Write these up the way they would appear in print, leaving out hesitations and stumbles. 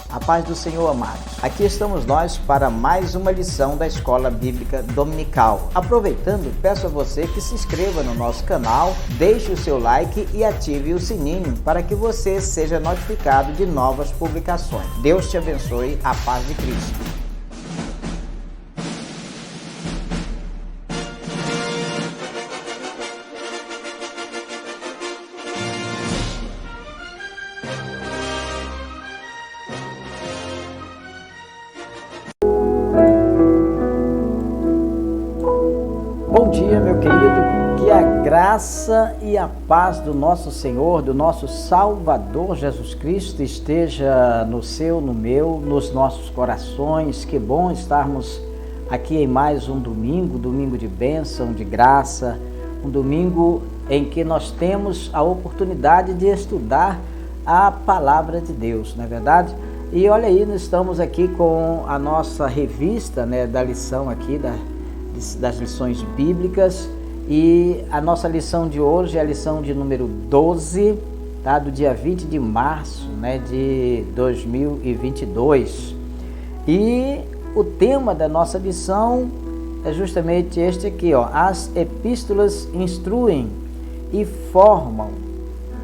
A paz do Senhor, amados. Aqui estamos nós para mais uma lição da Escola Bíblica Dominical. Aproveitando, peço a você que se inscreva no nosso canal, deixe o seu like e ative o sininho para que você seja notificado de novas publicações. Deus te abençoe, a paz de Cristo. Bom dia, meu querido, que a graça e a paz do nosso Senhor, do nosso Salvador Jesus Cristo esteja no seu, no meu, nos nossos corações. Que bom estarmos aqui em mais um domingo de bênção, de graça, um domingo em que nós temos a oportunidade de estudar a Palavra de Deus, não é verdade? E olha aí, nós estamos aqui com a nossa revista, da lição aqui, das lições bíblicas, e a nossa lição de hoje é a lição de número 12, tá? Do dia 20 de março, de 2022. E o tema da nossa lição é justamente este aqui, ó: as epístolas instruem e formam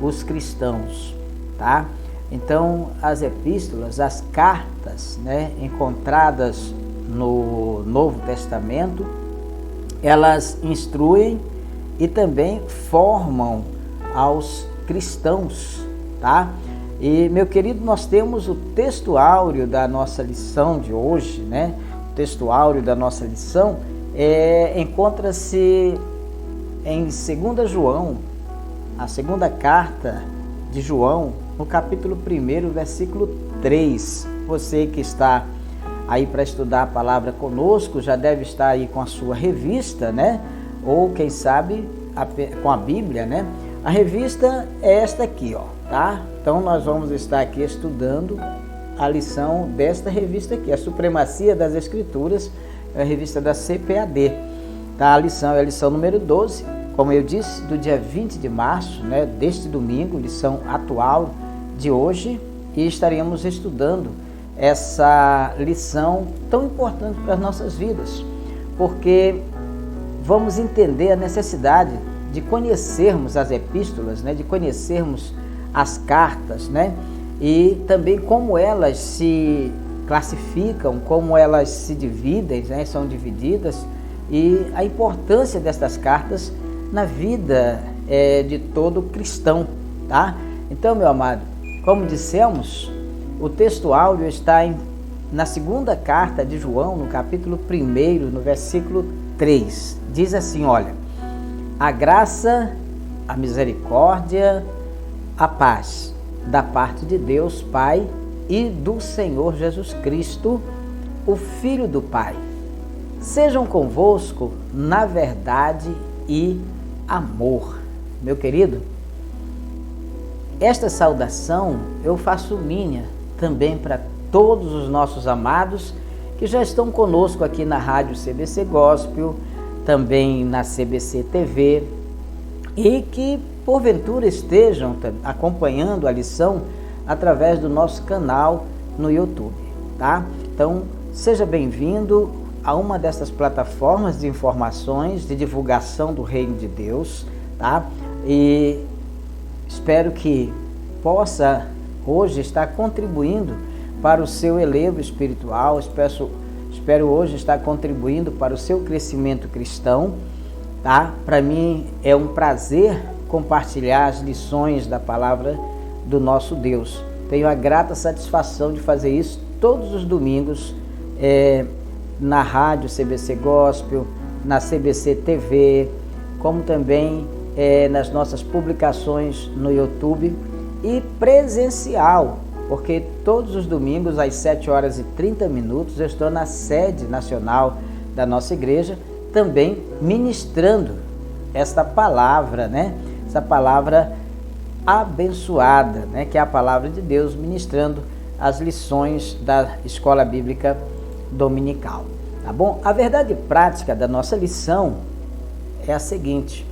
os cristãos, tá? Então, as epístolas, as cartas, encontradas no Novo Testamento, elas instruem e também formam aos cristãos, tá? E, meu querido, nós temos o texto áureo da nossa lição de hoje, O texto áureo da nossa lição encontra-se em 2 João, a segunda carta de João, no capítulo 1, versículo 3. Você que está aí para estudar a palavra conosco, já deve estar aí com a sua revista, Ou quem sabe com a Bíblia, A revista é esta aqui, ó, tá? Então nós vamos estar aqui estudando a lição desta revista aqui, a Supremacia das Escrituras, a revista da CPAD, tá? A lição é a lição número 12, como eu disse, do dia 20 de março, deste domingo, lição atual de hoje, e estaremos estudando essa lição tão importante para as nossas vidas, porque vamos entender a necessidade de conhecermos as epístolas, de conhecermos as cartas, e também como elas se classificam, como elas se dividem, são divididas, e a importância destas cartas na vida de todo cristão, tá? Então, meu amado, como dissemos, o texto áureo está na segunda carta de João, no capítulo 1, no versículo 3. Diz assim, olha: a graça, a misericórdia, a paz da parte de Deus Pai e do Senhor Jesus Cristo, o Filho do Pai, sejam convosco na verdade e amor. Meu querido, esta saudação eu faço minha também para todos os nossos amados que já estão conosco aqui na Rádio CBC Gospel, também na CBC TV, e que porventura estejam acompanhando a lição através do nosso canal no YouTube, tá? Então, seja bem-vindo a uma dessas plataformas de informações, de divulgação do Reino de Deus, tá? E espero que possa hoje estar contribuindo para o seu elevo espiritual, espero hoje estar contribuindo para o seu crescimento cristão, tá? Para mim é um prazer compartilhar as lições da palavra do nosso Deus. Tenho a grata satisfação de fazer isso todos os domingos na Rádio CBC Gospel, na CBC TV, como também nas nossas publicações no YouTube, e presencial, porque todos os domingos às 7h30 eu estou na sede nacional da nossa igreja, também ministrando esta palavra, Essa palavra abençoada, que é a palavra de Deus, ministrando as lições da Escola Bíblica Dominical, tá bom? A verdade prática da nossa lição é a seguinte: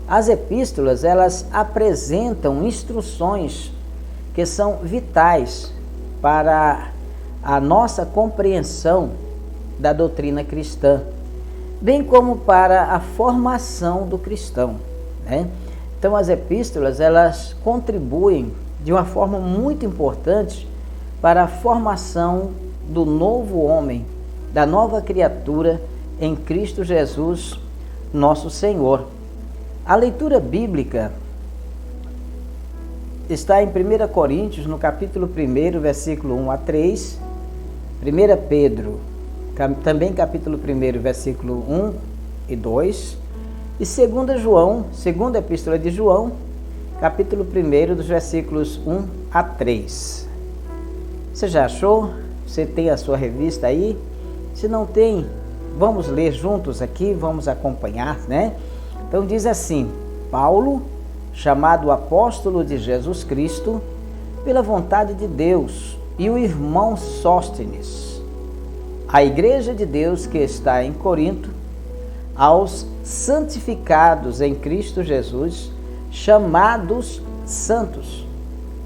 as epístolas, elas apresentam instruções que são vitais para a nossa compreensão da doutrina cristã, bem como para a formação do cristão, né? Então as epístolas, elas contribuem de uma forma muito importante para a formação do novo homem, da nova criatura em Cristo Jesus, nosso Senhor. A leitura bíblica está em 1 Coríntios, no capítulo 1, versículo 1 a 3, 1 Pedro, também capítulo 1, versículo 1 e 2, e 2 João, segunda epístola de João, capítulo 1, dos versículos 1 a 3. Você já achou? Você tem a sua revista aí? Se não tem, vamos ler juntos aqui, vamos acompanhar, né? Então diz assim: Paulo, chamado apóstolo de Jesus Cristo, pela vontade de Deus, e o irmão Sóstenes, a igreja de Deus que está em Corinto, aos santificados em Cristo Jesus, chamados santos,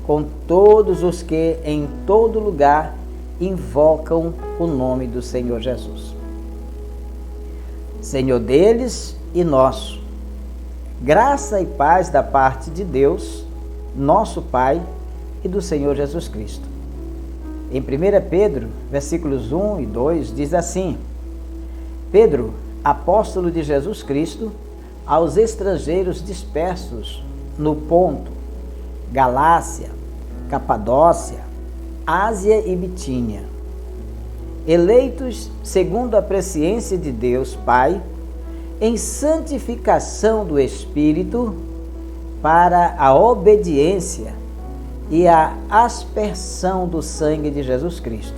com todos os que em todo lugar invocam o nome do Senhor Jesus. Senhor deles e nosso, graça e paz da parte de Deus, nosso Pai, e do Senhor Jesus Cristo. Em 1 Pedro, versículos 1 e 2, diz assim: Pedro, apóstolo de Jesus Cristo, aos estrangeiros dispersos no Ponto, Galácia, Capadócia, Ásia e Bitínia, eleitos segundo a presciência de Deus Pai, em santificação do Espírito, para a obediência e a aspersão do sangue de Jesus Cristo.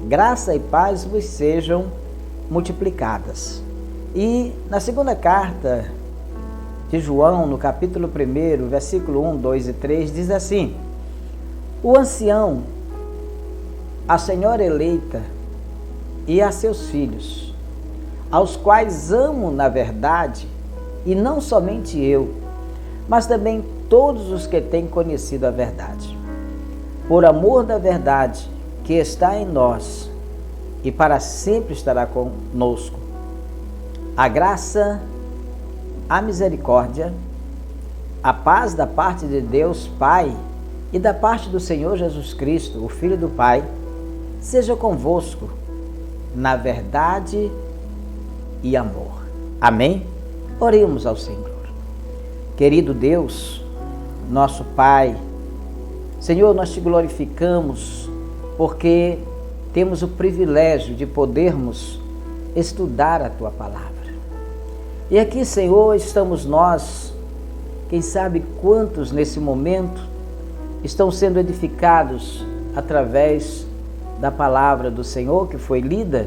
Graça e paz vos sejam multiplicadas. E na segunda carta de João, no capítulo 1, versículo 1, 2 e 3, diz assim: O ancião, a senhora eleita e a seus filhos, aos quais amo na verdade, e não somente eu, mas também todos os que têm conhecido a verdade, por amor da verdade que está em nós e para sempre estará conosco. A graça, a misericórdia, a paz da parte de Deus Pai e da parte do Senhor Jesus Cristo, o Filho do Pai, seja convosco na verdade e amor. Amém? Oremos ao Senhor. Querido Deus, nosso Pai, Senhor, nós te glorificamos porque temos o privilégio de podermos estudar a Tua Palavra. E aqui, Senhor, estamos nós, quem sabe quantos nesse momento estão sendo edificados através da Palavra do Senhor que foi lida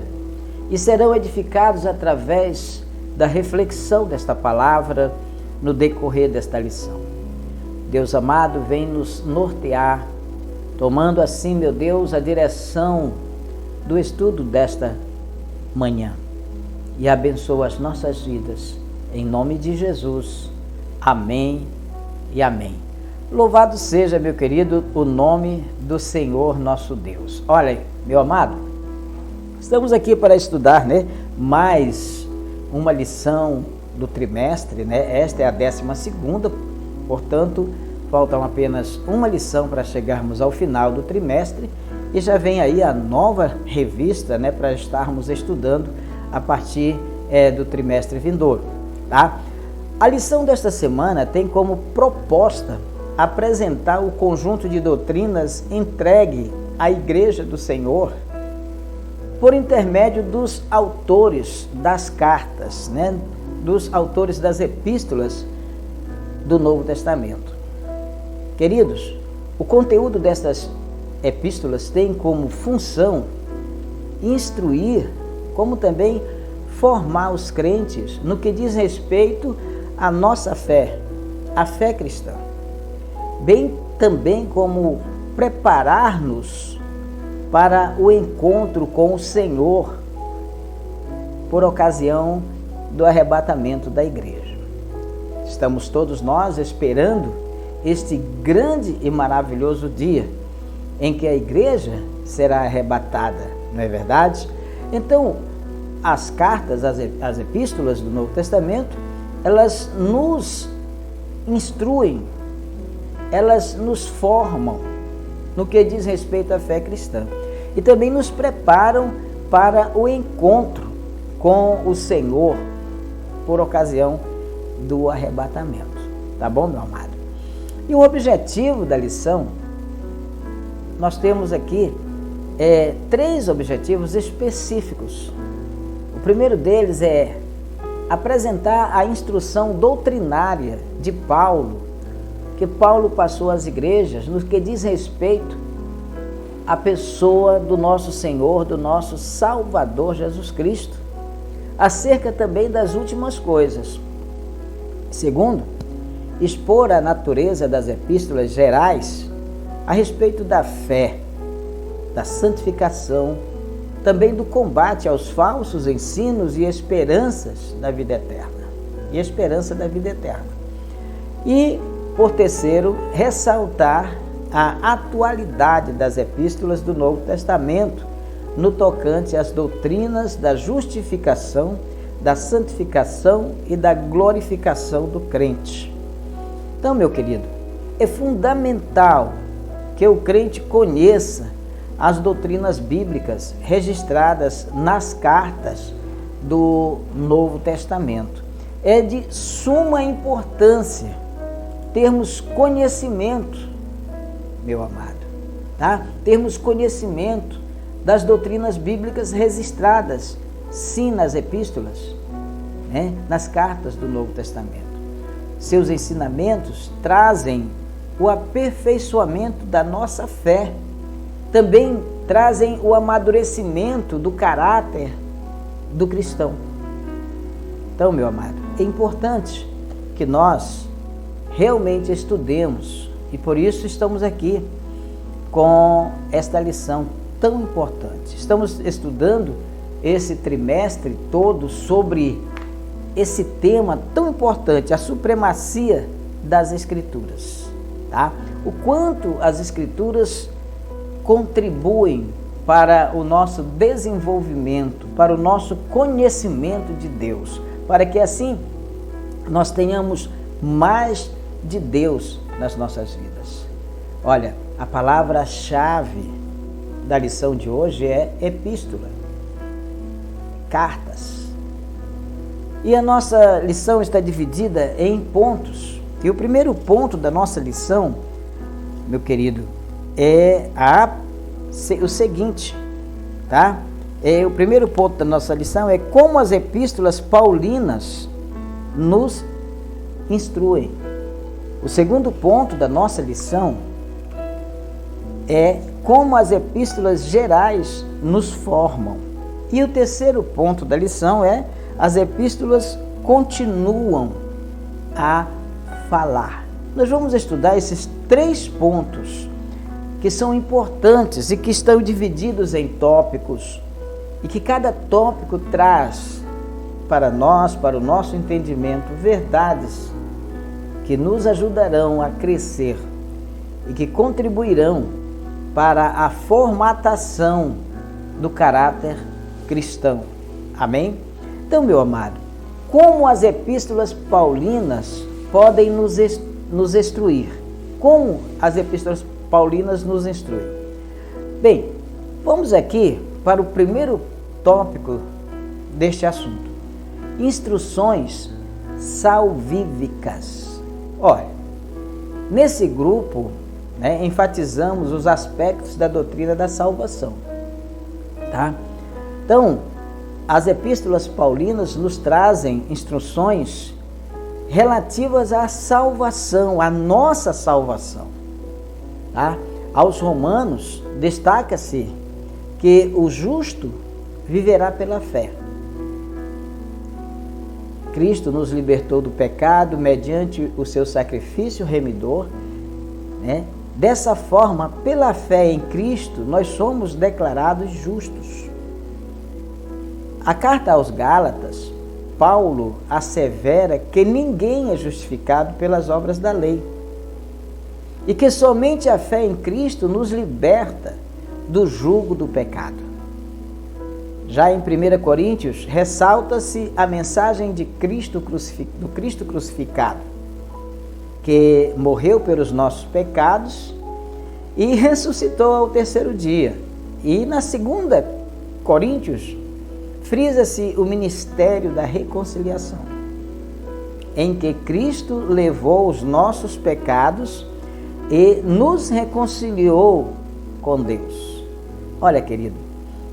e serão edificados através da reflexão desta Palavra no decorrer desta lição. Deus amado, vem nos nortear, tomando assim, meu Deus, a direção do estudo desta manhã. E abençoa as nossas vidas, em nome de Jesus. Amém e amém. Louvado seja, meu querido, o nome do Senhor nosso Deus. Olha, meu amado, estamos aqui para estudar, né, mais uma lição do trimestre, né? Esta é a 12ª, portanto, faltam apenas uma lição para chegarmos ao final do trimestre e já vem aí a nova revista, né, para estarmos estudando a partir do trimestre vindouro, tá? A lição desta semana tem como proposta apresentar o conjunto de doutrinas entregue à Igreja do Senhor por intermédio dos autores das cartas, né, dos autores das epístolas do Novo Testamento. Queridos, o conteúdo destas epístolas tem como função instruir, como também formar os crentes no que diz respeito à nossa fé, a fé cristã, bem também como preparar-nos para o encontro com o Senhor por ocasião do arrebatamento da igreja. Estamos todos nós esperando este grande e maravilhoso dia, em que a igreja será arrebatada, não é verdade? Então, as cartas, as epístolas do Novo Testamento, elas nos instruem, elas nos formam no que diz respeito à fé cristã e também nos preparam para o encontro com o Senhor por ocasião do arrebatamento. Tá bom, meu amado? E o objetivo da lição, nós temos aqui 3 objetivos específicos. O primeiro deles é apresentar a instrução doutrinária de Paulo, que Paulo passou às igrejas no que diz respeito à pessoa do nosso Senhor, do nosso Salvador Jesus Cristo, acerca também das últimas coisas. Segundo, expor a natureza das epístolas gerais a respeito da fé, da santificação, também do combate aos falsos ensinos e esperanças da vida eterna. E esperança da vida eterna. E, por terceiro, ressaltar a atualidade das epístolas do Novo Testamento no tocante às doutrinas da justificação, da santificação e da glorificação do crente. Então, meu querido, é fundamental que o crente conheça as doutrinas bíblicas registradas nas cartas do Novo Testamento. É de suma importância termos conhecimento, meu amado, tá? Termos conhecimento das doutrinas bíblicas registradas, sim, nas epístolas, né? Nas cartas do Novo Testamento. Seus ensinamentos trazem o aperfeiçoamento da nossa fé, também trazem o amadurecimento do caráter do cristão. Então, meu amado, é importante que nós realmente estudemos e por isso estamos aqui com esta lição tão importante. Estamos estudando esse trimestre todo sobre esse tema tão importante, a supremacia das Escrituras, tá? O quanto as Escrituras contribuem para o nosso desenvolvimento, para o nosso conhecimento de Deus, para que assim nós tenhamos mais de Deus nas nossas vidas. Olha, a palavra-chave da lição de hoje é epístola, cartas. E a nossa lição está dividida em pontos. E o primeiro ponto da nossa lição, meu querido, é o seguinte, tá? O primeiro ponto da nossa lição é como as epístolas paulinas nos instruem. O segundo ponto da nossa lição é como as epístolas gerais nos formam. E o terceiro ponto da lição é as epístolas continuam a falar. Nós vamos estudar esses 3 pontos que são importantes e que estão divididos em tópicos e que cada tópico traz para nós, para o nosso entendimento, verdades que nos ajudarão a crescer e que contribuirão para a formatação do caráter cristão. Amém? Então, meu amado, como as epístolas paulinas podem nos instruir? Como as epístolas paulinas nos instruem? Bem, vamos aqui para o primeiro tópico deste assunto. Instruções salvíficas. Olha, nesse grupo, enfatizamos os aspectos da doutrina da salvação, tá? Então, as epístolas paulinas nos trazem instruções relativas à salvação, à nossa salvação, tá? Aos Romanos, destaca-se que o justo viverá pela fé. Cristo nos libertou do pecado mediante o seu sacrifício remidor, né? Dessa forma, pela fé em Cristo, nós somos declarados justos. A carta aos Gálatas, Paulo assevera que ninguém é justificado pelas obras da lei. e que somente a fé em Cristo nos liberta do jugo do pecado. Já em 1 Coríntios, ressalta-se a mensagem de do Cristo crucificado, que morreu pelos nossos pecados e ressuscitou ao terceiro dia. E na 2 Coríntios, frisa-se o ministério da reconciliação, em que Cristo levou os nossos pecados e nos reconciliou com Deus. Olha, querido,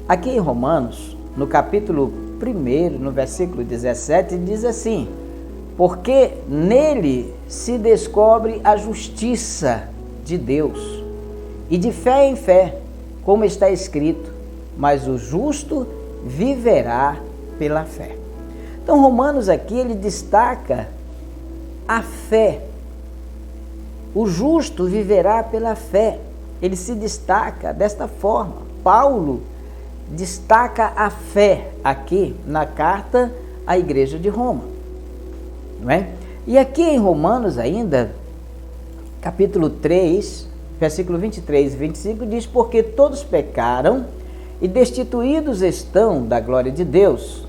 aqui em Romanos, no capítulo 1, no versículo 17, diz assim: porque nele se descobre a justiça de Deus, e de fé em fé, como está escrito, mas o justo viverá pela fé. Então, Romanos aqui, ele destaca a fé. O justo viverá pela fé. Ele se destaca desta forma. Paulo destaca a fé aqui na carta à igreja de Roma, não é? E aqui em Romanos ainda, capítulo 3, versículo 23 e 25, diz: porque todos pecaram e destituídos estão da glória de Deus,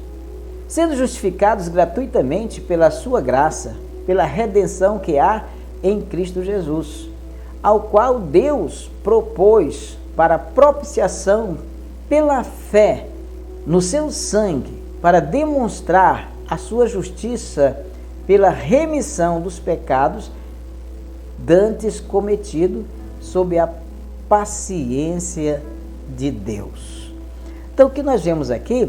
sendo justificados gratuitamente pela sua graça, pela redenção que há em Cristo Jesus, ao qual Deus propôs para propiciação pela fé no seu sangue, para demonstrar a sua justiça pela remissão dos pecados dantes cometido sob a paciência de Deus. Então, o que nós vemos aqui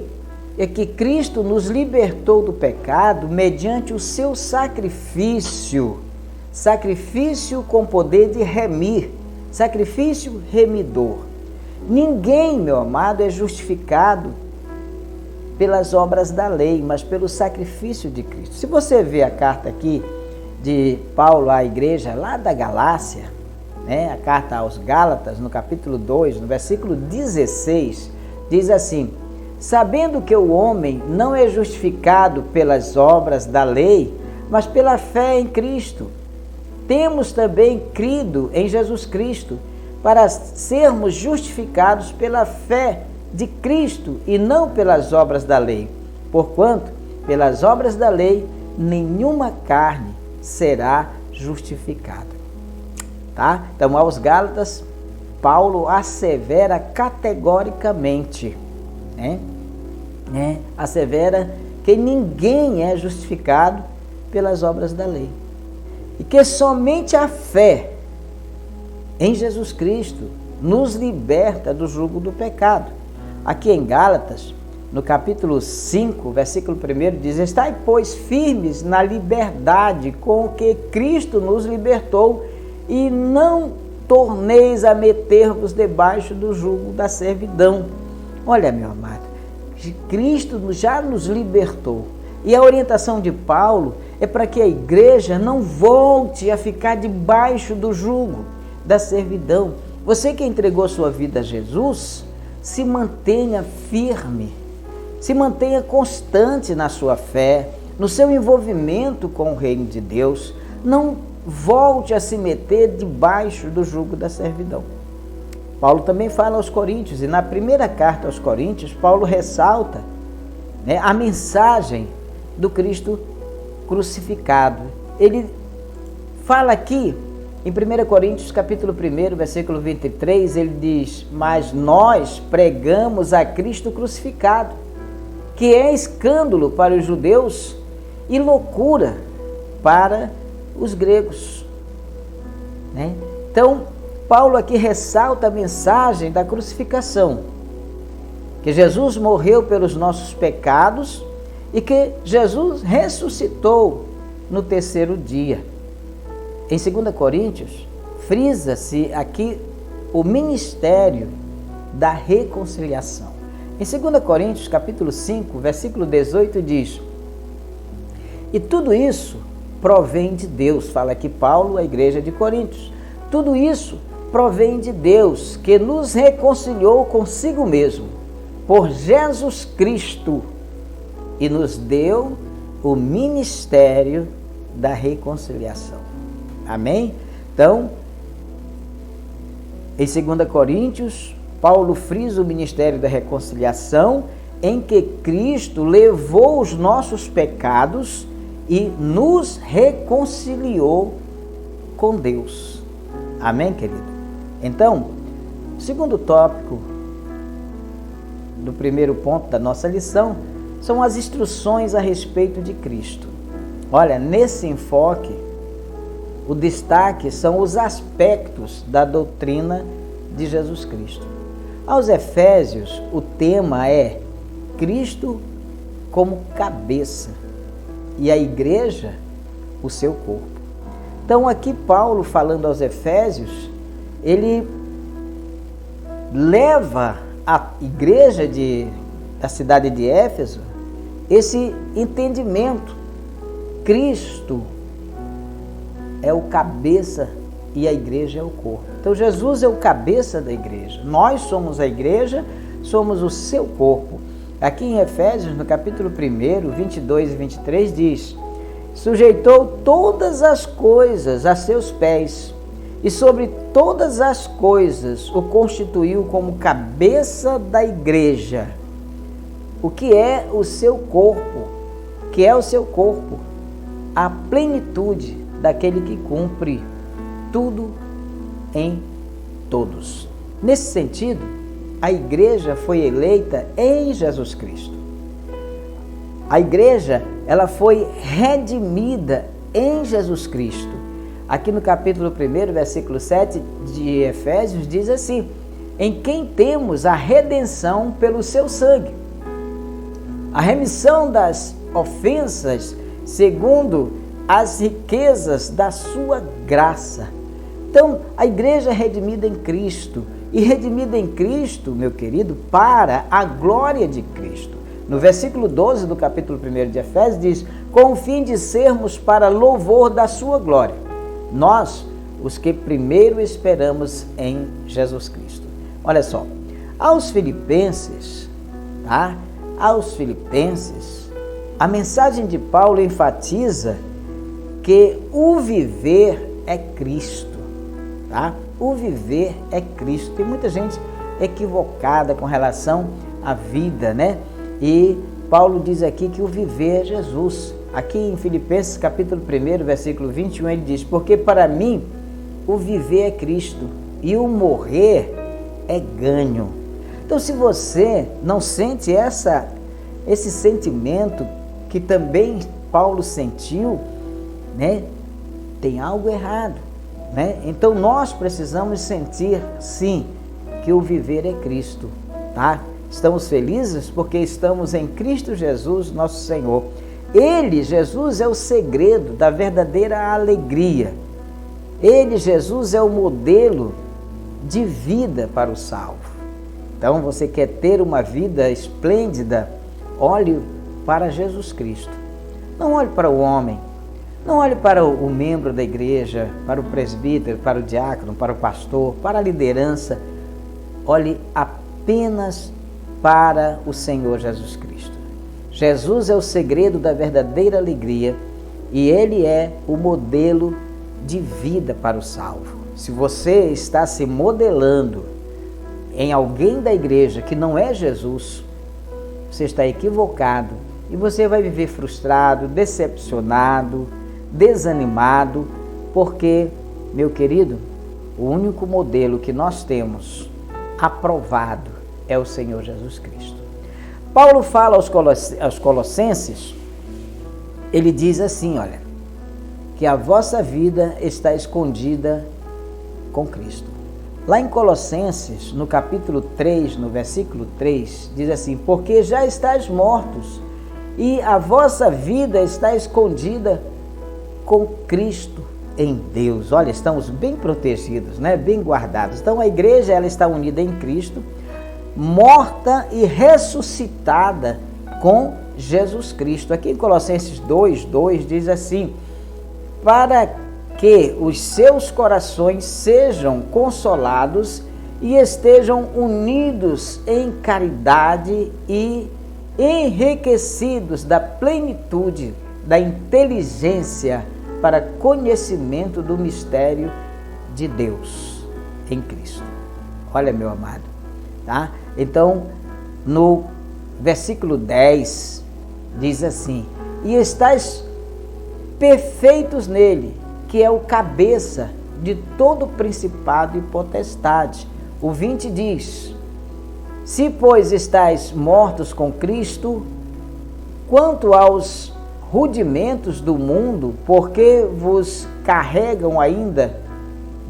é que Cristo nos libertou do pecado mediante o seu sacrifício com poder de remir, sacrifício remidor. Ninguém, meu amado, é justificado pelas obras da lei, mas pelo sacrifício de Cristo. Se você vê a carta aqui de Paulo à igreja lá da Galácia, né, a carta aos Gálatas, no capítulo 2, no versículo 16, diz assim: sabendo que o homem não é justificado pelas obras da lei, mas pela fé em Cristo, temos também crido em Jesus Cristo, para sermos justificados pela fé de Cristo e não pelas obras da lei. Porquanto, pelas obras da lei, nenhuma carne será justificada. Tá? Então, aos Gálatas, Paulo assevera categoricamente, assevera que ninguém é justificado pelas obras da lei, e que somente a fé em Jesus Cristo nos liberta do jugo do pecado. Aqui em Gálatas, no capítulo 5, versículo 1, diz: estai, pois, firmes na liberdade com que Cristo nos libertou, e não torneis a meter-vos debaixo do jugo da servidão. Olha, meu amado, Cristo já nos libertou. E a orientação de Paulo é para que a igreja não volte a ficar debaixo do jugo da servidão. Você que entregou sua vida a Jesus, se mantenha firme, se mantenha constante na sua fé, no seu envolvimento com o reino de Deus. Não volte a se meter debaixo do jugo da servidão. Paulo também fala aos Coríntios, e na primeira carta aos Coríntios, Paulo ressalta a mensagem do Cristo crucificado. Ele fala aqui, em 1 Coríntios capítulo 1, versículo 23, ele diz: mas nós pregamos a Cristo crucificado, que é escândalo para os judeus e loucura para os gregos. Então, Paulo aqui ressalta a mensagem da crucificação, que Jesus morreu pelos nossos pecados e que Jesus ressuscitou no terceiro dia. Em 2 Coríntios, frisa-se aqui o ministério da reconciliação. Em 2 Coríntios, capítulo 5, versículo 18, diz: e tudo isso provém de Deus. Fala aqui Paulo à igreja de Coríntios. Tudo isso provém de Deus, que nos reconciliou consigo mesmo, por Jesus Cristo, e nos deu o ministério da reconciliação. Amém? Então, Em 2 Coríntios, Paulo frisa o ministério da reconciliação, em que Cristo levou os nossos pecados e nos reconciliou com Deus. Amém, querido? Então, o segundo tópico do primeiro ponto da nossa lição são as instruções a respeito de Cristo. Olha, nesse enfoque, o destaque são os aspectos da doutrina de Jesus Cristo. Aos Efésios, o tema é Cristo como cabeça e a igreja, o seu corpo. Então, aqui Paulo, falando aos Efésios, ele leva à igreja da cidade de Éfeso esse entendimento. Cristo é o cabeça e a igreja é o corpo. Então, Jesus é o cabeça da igreja. Nós somos a igreja, somos o seu corpo. Aqui em Efésios, no capítulo 1, 22 e 23, diz: sujeitou todas as coisas a seus pés, e sobre todas as coisas o constituiu como cabeça da igreja. O que é o seu corpo? O que é o seu corpo? A plenitude daquele que cumpre tudo em todos. Nesse sentido, a igreja foi eleita em Jesus Cristo. A igreja, ela foi redimida em Jesus Cristo. Aqui no capítulo 1, versículo 7 de Efésios, diz assim: em quem temos a redenção pelo seu sangue, a remissão das ofensas segundo as riquezas da sua graça. Então, a igreja é redimida em Cristo, e redimida em Cristo, meu querido, para a glória de Cristo. No versículo 12 do capítulo 1 de Efésios diz: com o fim de sermos para louvor da sua glória, nós, os que primeiro esperamos em Jesus Cristo. Olha só, aos Filipenses, tá? Aos Filipenses, a mensagem de Paulo enfatiza que o viver é Cristo, tá? O viver é Cristo. Tem muita gente equivocada com relação à vida, né? E Paulo diz aqui que o viver é Jesus. Aqui em Filipenses capítulo 1, versículo 21, ele diz: porque para mim o viver é Cristo e o morrer é ganho. Então, se você não sente esse sentimento que também Paulo sentiu, né, tem algo errado, né? Então, nós precisamos sentir, sim, que o viver é Cristo, tá? Estamos felizes porque estamos em Cristo Jesus, nosso Senhor. Ele, Jesus, é o segredo da verdadeira alegria. Ele, Jesus, é o modelo de vida para o salvo. Então, você quer ter uma vida esplêndida? Olhe para Jesus Cristo. Não olhe para o homem. Não olhe para o membro da igreja, para o presbítero, para o diácono, para o pastor, para a liderança. Olhe apenas para o Senhor Jesus Cristo. Jesus é o segredo da verdadeira alegria e Ele é o modelo de vida para o salvo. Se você está se modelando em alguém da igreja que não é Jesus, você está equivocado e você vai viver frustrado, decepcionado, desanimado, porque, meu querido, o único modelo que nós temos aprovado é o Senhor Jesus Cristo. Paulo fala aos Colossenses, ele diz assim, olha, que a vossa vida está escondida com Cristo. Lá em Colossenses, no capítulo 3, no versículo 3, diz assim: porque já estáis mortos e a vossa vida está escondida com Cristo em Deus. Olha, estamos bem protegidos, né? Bem guardados. Então a igreja, ela está unida em Cristo, morta e ressuscitada com Jesus Cristo. Aqui em Colossenses 2:2 diz assim: para que os seus corações sejam consolados e estejam unidos em caridade e enriquecidos da plenitude da inteligência para conhecimento do mistério de Deus em Cristo. Olha, meu amado, tá? Então, no versículo 10, diz assim: e estáis perfeitos nele, que é o cabeça de todo principado e potestade. O 20 diz: se, pois, estáis mortos com Cristo, quanto aos rudimentos do mundo, porque vos carregam ainda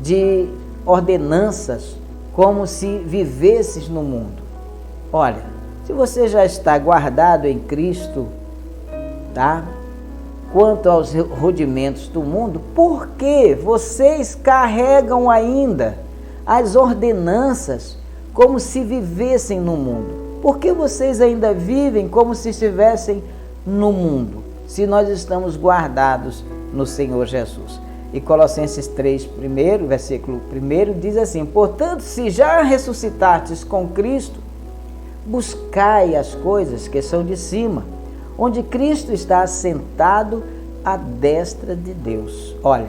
de ordenanças, como se vivesses no mundo. Olha, se você já está guardado em Cristo, tá? Quanto aos rudimentos do mundo, por que vocês carregam ainda as ordenanças como se vivessem no mundo? Por que vocês ainda vivem como se estivessem no mundo, se nós estamos guardados no Senhor Jesus? E Colossenses 3, versículo 1, diz assim: portanto, se já ressuscitastes com Cristo, buscai as coisas que são de cima, onde Cristo está assentado à destra de Deus. Olha,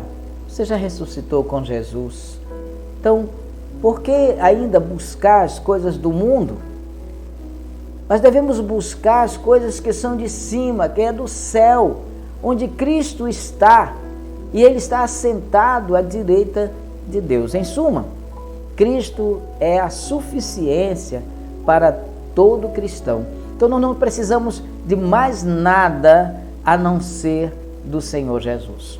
você já ressuscitou com Jesus, então por que ainda buscar as coisas do mundo? Nós devemos buscar as coisas que são de cima, que é do céu, onde Cristo está, e Ele está assentado à direita de Deus. Em suma, Cristo é a suficiência para todo cristão. Então nós não precisamos de mais nada a não ser do Senhor Jesus.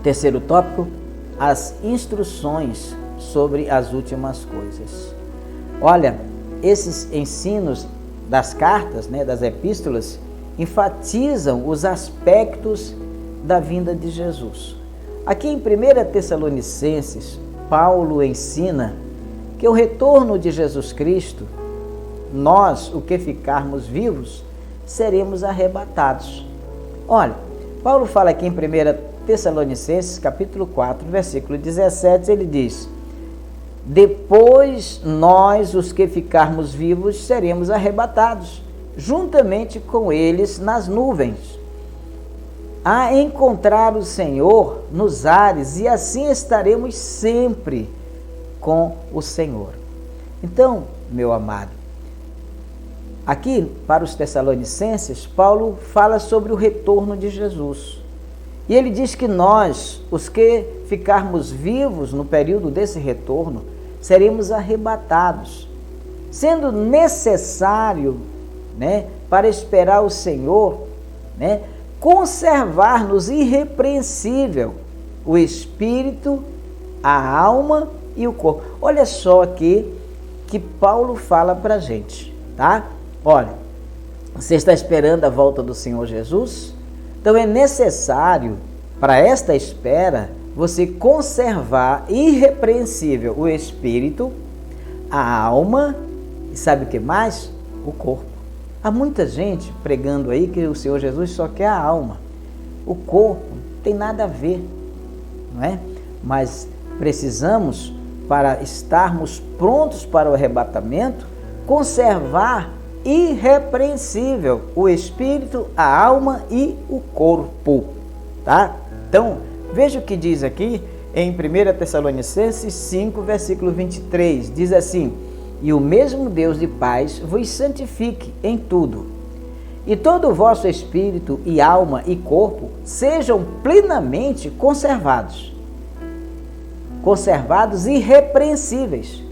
Terceiro tópico, as instruções sobre as últimas coisas. Olha, esses ensinos das cartas, das epístolas, enfatizam os aspectos da vinda de Jesus. Aqui em 1 Tessalonicenses, Paulo ensina que o retorno de Jesus Cristo, nós, o que ficarmos vivos, seremos arrebatados. Olha, Paulo fala aqui em 1 Tessalonicenses, capítulo 4, versículo 17, ele diz: depois nós, os que ficarmos vivos, seremos arrebatados, juntamente com eles nas nuvens, a encontrar o Senhor nos ares, e assim estaremos sempre com o Senhor. Então, meu amado, aqui para os Tessalonicenses, Paulo fala sobre o retorno de Jesus. E ele diz que nós, os que ficarmos vivos no período desse retorno, seremos arrebatados, sendo necessário, para esperar o Senhor, conservar-nos irrepreensível o espírito, a alma e o corpo. Olha só aqui que Paulo fala para a gente, tá? Olha, você está esperando a volta do Senhor Jesus? Então é necessário, para esta espera, você conservar irrepreensível o espírito, a alma e sabe o que mais? O corpo. Há muita gente pregando aí que o Senhor Jesus só quer a alma. O corpo não tem nada a ver, não é? Mas precisamos, para estarmos prontos para o arrebatamento, conservar irrepreensível o espírito, a alma e o corpo, tá? Então, veja o que diz aqui em 1 Tessalonicenses 5, versículo 23, diz assim: e o mesmo Deus de paz vos santifique em tudo, e todo o vosso espírito e alma e corpo sejam plenamente conservados irrepreensíveis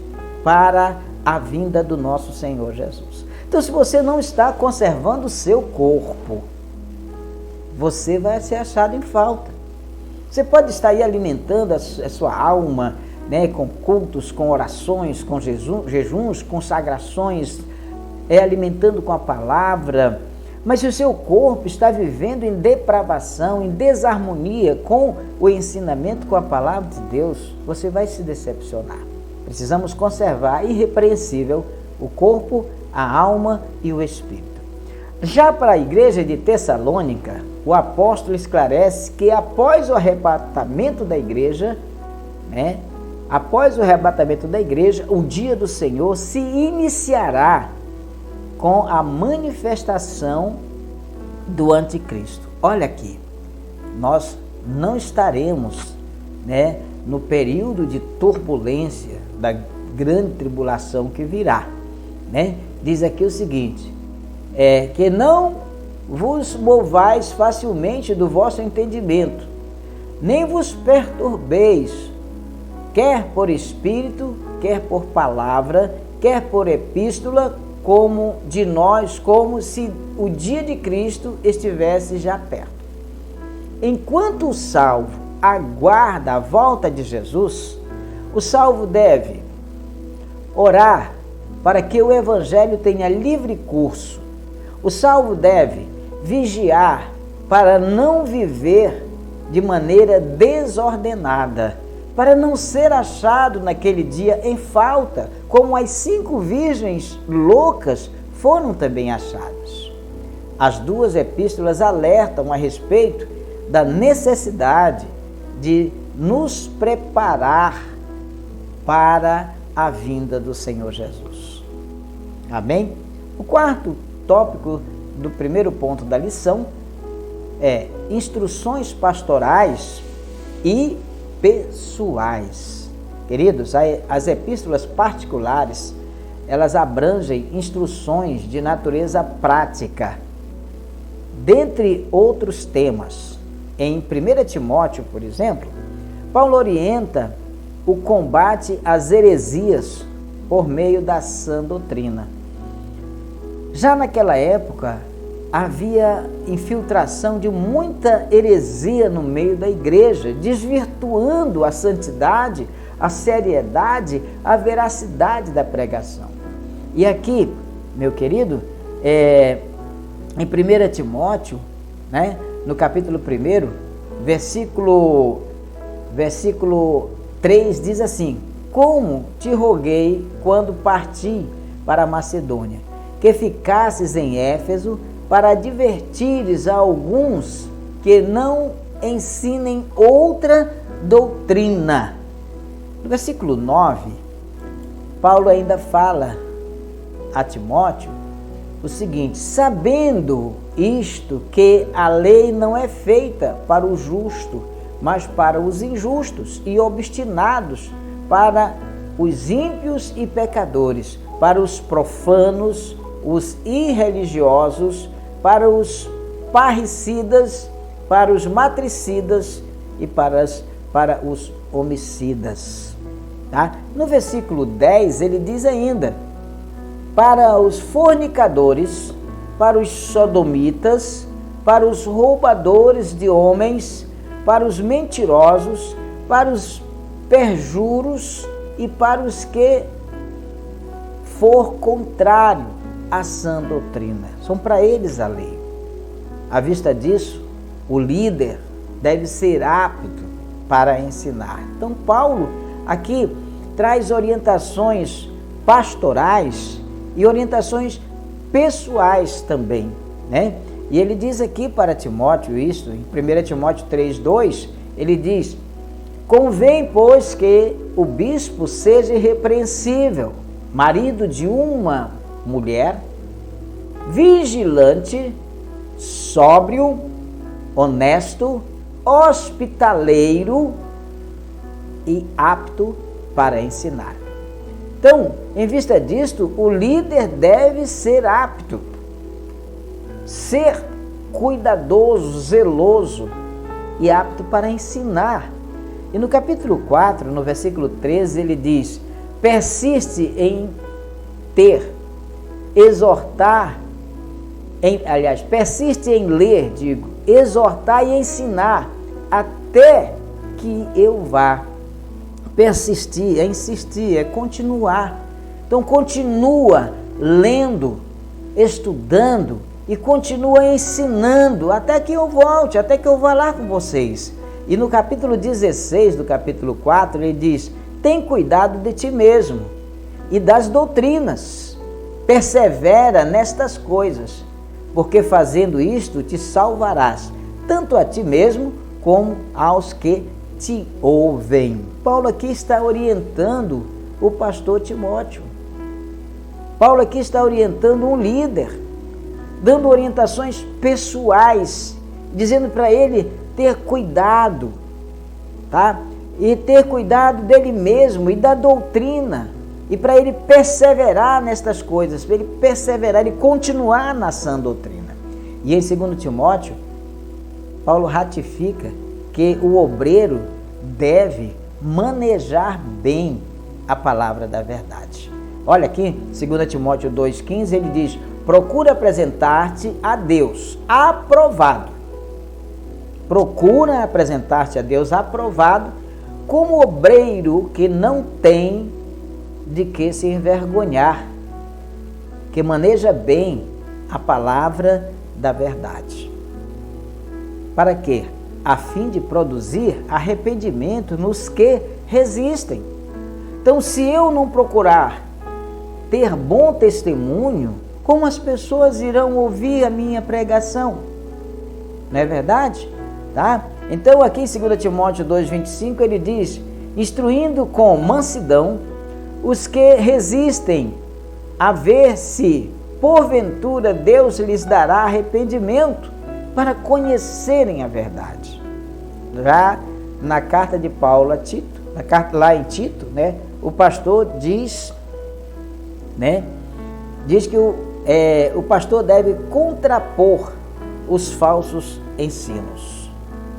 para a vinda do nosso Senhor Jesus. Então, se você não está conservando o seu corpo, você vai ser achado em falta. Você pode estar aí alimentando a sua alma, com cultos, com orações, com jejuns, consagrações, alimentando com a palavra, mas se o seu corpo está vivendo em depravação, em desarmonia com o ensinamento, com a palavra de Deus, você vai se decepcionar. Precisamos conservar irrepreensível o corpo, a alma e o espírito. Já para a igreja de Tessalônica, o apóstolo esclarece que após o arrebatamento da igreja, o dia do Senhor se iniciará com a manifestação do anticristo. Olha aqui, nós não estaremos, no período de turbulência grande tribulação que virá, né? Diz aqui o seguinte, que não vos movais facilmente do vosso entendimento, nem vos perturbeis, quer por espírito, quer por palavra, quer por epístola, como de nós, como se o dia de Cristo estivesse já perto. Enquanto o salvo aguarda a volta de Jesus, o salvo deve orar para que o evangelho tenha livre curso. O salvo deve vigiar para não viver de maneira desordenada, para não ser achado naquele dia em falta, como as 5 virgens loucas foram também achadas. As 2 epístolas alertam a respeito da necessidade de nos preparar para a vinda do Senhor Jesus. Amém? O quarto tópico do primeiro ponto da lição é instruções pastorais e pessoais. Queridos, as epístolas particulares, elas abrangem instruções de natureza prática, dentre outros temas. Em 1 Timóteo, por exemplo, Paulo orienta o combate às heresias por meio da sã doutrina. Já naquela época, havia infiltração de muita heresia no meio da igreja, desvirtuando a santidade, a seriedade, a veracidade da pregação. E aqui, meu querido, em 1 Timóteo, né, no capítulo 1, versículo 3, diz assim: como te roguei quando parti para a Macedônia, que ficasses em Éfeso, para advertires a alguns que não ensinem outra doutrina. No versículo 9, Paulo ainda fala a Timóteo o seguinte: sabendo isto, que a lei não é feita para o justo, mas para os injustos e obstinados, para os ímpios e pecadores, para os profanos, os irreligiosos, para os parricidas, para os matricidas e para os homicidas. Tá? No versículo 10 ele diz ainda: para os fornicadores, para os sodomitas, para os roubadores de homens, para os mentirosos, para os perjuros e para os que for contrário à sã doutrina. São para eles a lei. À vista disso, o líder deve ser apto para ensinar. Então, Paulo aqui traz orientações pastorais e orientações pessoais também, né? E ele diz aqui para Timóteo isso, em 1 Timóteo 3:2, ele diz: convém, pois, que o bispo seja irrepreensível, marido de uma mulher, vigilante, sóbrio, honesto, hospitaleiro e apto para ensinar. Então, em vista disto, o líder deve ser apto, ser cuidadoso, zeloso e apto para ensinar. E no capítulo 4, no versículo 13, ele diz: persiste em exortar, persiste em ler, exortar e ensinar, até que eu vá. Persistir, insistir, continuar. Então, continua lendo, estudando e continua ensinando até que eu volte, até que eu vá lá com vocês. E no capítulo 16 do capítulo 4, ele diz: tem cuidado de ti mesmo e das doutrinas, persevera nestas coisas, porque fazendo isto te salvarás, tanto a ti mesmo como aos que te ouvem. Paulo aqui está orientando o pastor Timóteo. Paulo aqui está orientando um líder, dando orientações pessoais, dizendo para ele ter cuidado, tá? E ter cuidado dele mesmo e da doutrina, e para ele perseverar nestas coisas, para ele perseverar e continuar na sã doutrina. E em 2 Timóteo, Paulo ratifica que o obreiro deve manejar bem a palavra da verdade. Olha aqui, 2 Timóteo 2,15, ele diz: procura apresentar-te a Deus aprovado. Procura apresentar-te a Deus aprovado, como obreiro que não tem de que se envergonhar, que maneja bem a palavra da verdade. Para quê? A fim de produzir arrependimento nos que resistem. Então, se eu não procurar ter bom testemunho, como as pessoas irão ouvir a minha pregação? Não é verdade? Tá? Então, aqui em 2 Timóteo 2,25, ele diz: instruindo com mansidão os que resistem, a ver se, porventura, Deus lhes dará arrependimento para conhecerem a verdade. Já na carta de Paulo a Tito, na carta lá em Tito, né, o pastor diz, diz que o pastor deve contrapor os falsos ensinos,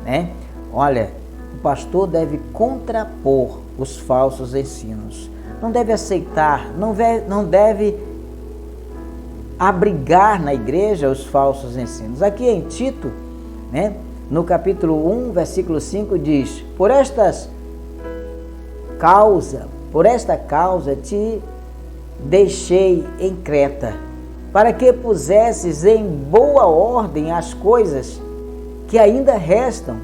né? Olha, o pastor deve contrapor os falsos ensinos. Não deve aceitar, não deve abrigar na igreja os falsos ensinos. Aqui em Tito, né, no capítulo 1, versículo 5, diz: por esta causa te deixei em Creta, para que pusesses em boa ordem as coisas que ainda restam,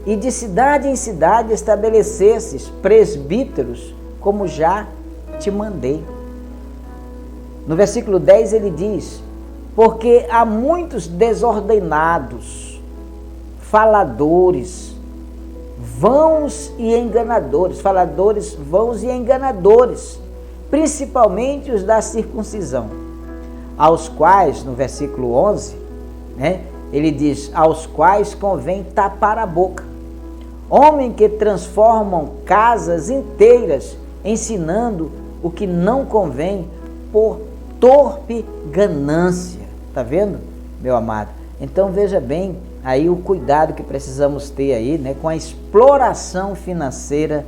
e de cidade em cidade estabelecesses presbíteros, como já te mandei. No versículo 10 ele diz: porque há muitos desordenados, faladores, vãos e enganadores, principalmente os da circuncisão, aos quais, no versículo 11, né, ele diz: aos quais convém tapar a boca, homem que transformam casas inteiras, ensinando o que não convém por torpe ganância. Tá vendo, meu amado? Então veja bem aí o cuidado que precisamos ter aí, né, com a exploração financeira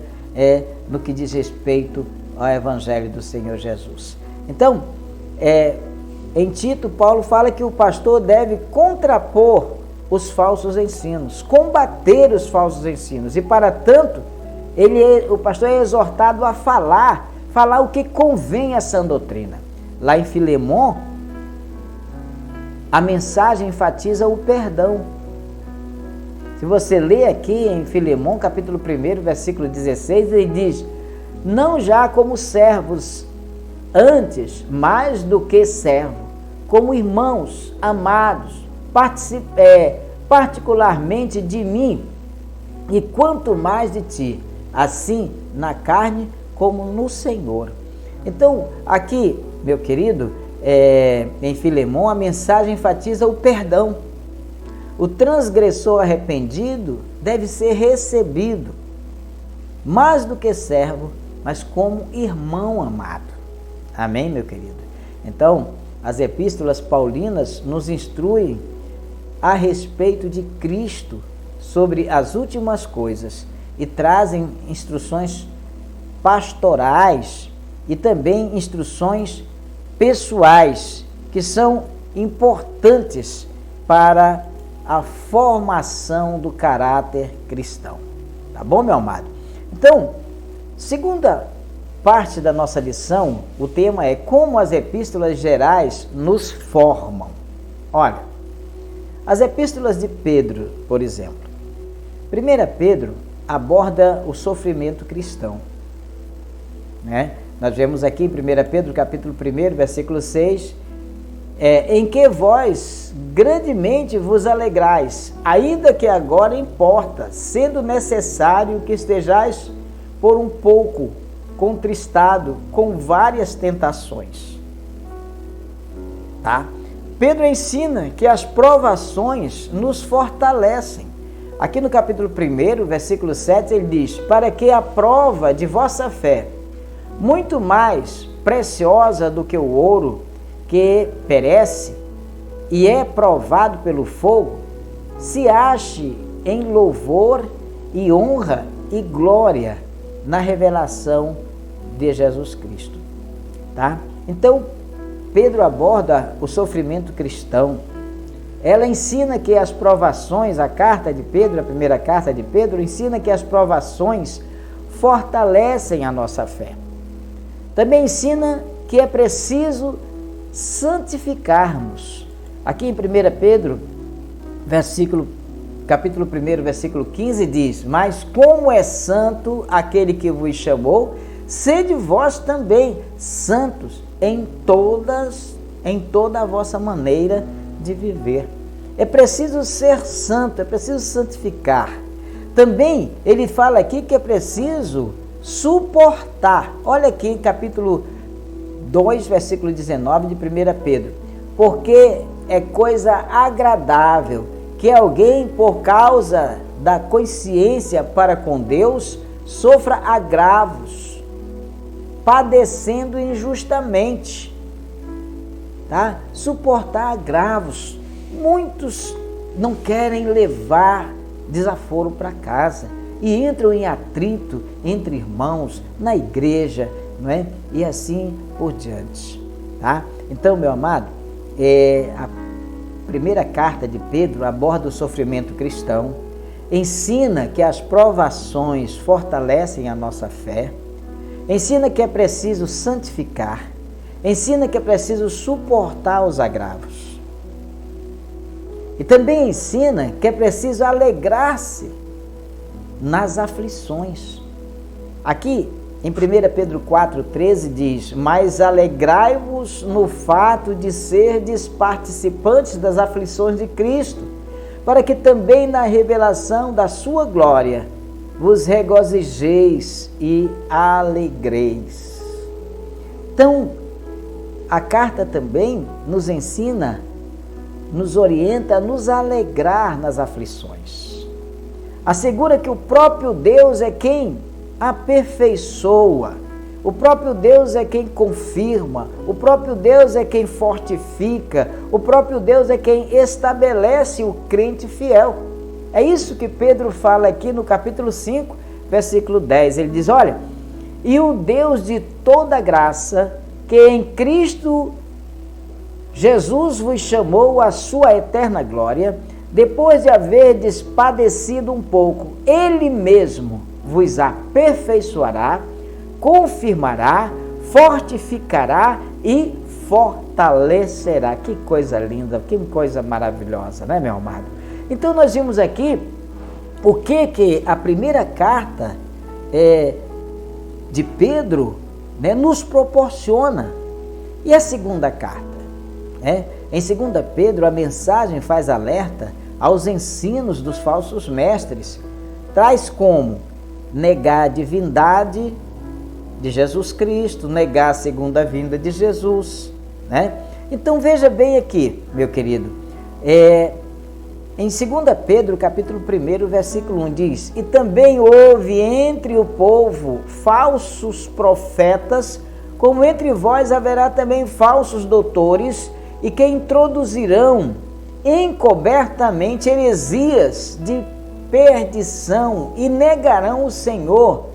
no que diz respeito ao Evangelho do Senhor Jesus. Então, em Tito, Paulo fala que o pastor deve contrapor os falsos ensinos, combater os falsos ensinos, e para tanto, o pastor é exortado a falar o que convém à sã doutrina. Lá em Filemon, a mensagem enfatiza o perdão. Se você ler aqui em Filemon, capítulo 1, versículo 16, ele diz: não já como servos, antes, mais do que servo, como irmãos amados, particularmente de mim, e quanto mais de ti, assim na carne como no Senhor. Então, aqui, meu querido, em Filemon, a mensagem enfatiza o perdão. O transgressor arrependido deve ser recebido, mais do que servo, mas como irmão amado. Amém, meu querido? Então, as epístolas paulinas nos instruem a respeito de Cristo sobre as últimas coisas e trazem instruções pastorais e também instruções pessoais que são importantes para a formação do caráter cristão. Tá bom, meu amado? Então, segunda parte da nossa lição, o tema é como as epístolas gerais nos formam. Olha, as epístolas de Pedro, por exemplo. 1 Pedro aborda o sofrimento cristão, né? Nós vemos aqui em 1 Pedro, capítulo 1, versículo 6, em que vós grandemente vos alegrais, ainda que agora importa, sendo necessário que estejais por um pouco contristado com várias tentações. Tá? Pedro ensina que as provações nos fortalecem. Aqui no capítulo 1, versículo 7, ele diz: para que a prova de vossa fé, muito mais preciosa do que o ouro que perece e é provado pelo fogo, se ache em louvor e honra e glória na revelação de Jesus Cristo, tá? Então, Pedro aborda o sofrimento cristão. Ela ensina que as provações, a carta de Pedro, a primeira carta de Pedro, ensina que as provações fortalecem a nossa fé. Também ensina que é preciso santificarmos. Aqui em 1 Pedro, capítulo 1, versículo 15 diz: mas como é santo aquele que vos chamou, sede vós também santos em toda a vossa maneira de viver. É preciso ser santo, é preciso santificar. Também ele fala aqui que é preciso suportar. Olha aqui em capítulo 2, versículo 19 de 1 Pedro. Porque é coisa agradável que alguém, por causa da consciência para com Deus, sofra agravos, padecendo injustamente. Tá? Suportar agravos. Muitos não querem levar desaforo para casa e entram em atrito entre irmãos, na igreja, não é? E assim por diante. Tá? Então, meu amado, a primeira carta de Pedro aborda o sofrimento cristão, ensina que as provações fortalecem a nossa fé, ensina que é preciso santificar, ensina que é preciso suportar os agravos. E também ensina que é preciso alegrar-se nas aflições. Aqui em 1 Pedro 4,13 diz: mas alegrai-vos no fato de serdes participantes das aflições de Cristo, para que também na revelação da sua glória vos regozijeis e alegreis. Então, a carta também nos ensina, nos orienta a nos alegrar nas aflições. Assegura que o próprio Deus é quem aperfeiçoa, o próprio Deus é quem confirma, o próprio Deus é quem fortifica, o próprio Deus é quem estabelece o crente fiel. É isso que Pedro fala aqui no capítulo 5, versículo 10. Ele diz: olha, e o Deus de toda graça, que em Cristo Jesus vos chamou à sua eterna glória, depois de haverdes padecido um pouco, Ele mesmo vos aperfeiçoará, confirmará, fortificará e fortalecerá. Que coisa linda, que coisa maravilhosa, né, meu amado? Então nós vimos aqui o que a primeira carta de Pedro, né, nos proporciona. E a segunda carta? Em 2 Pedro, a mensagem faz alerta aos ensinos dos falsos mestres, tais como negar a divindade de Jesus Cristo, negar a segunda vinda de Jesus, né? Então veja bem aqui, meu querido, em 2 Pedro, capítulo 1, versículo 1 diz: e também houve entre o povo falsos profetas, como entre vós haverá também falsos doutores, e que introduzirão encobertamente heresias de perdição e negarão o Senhor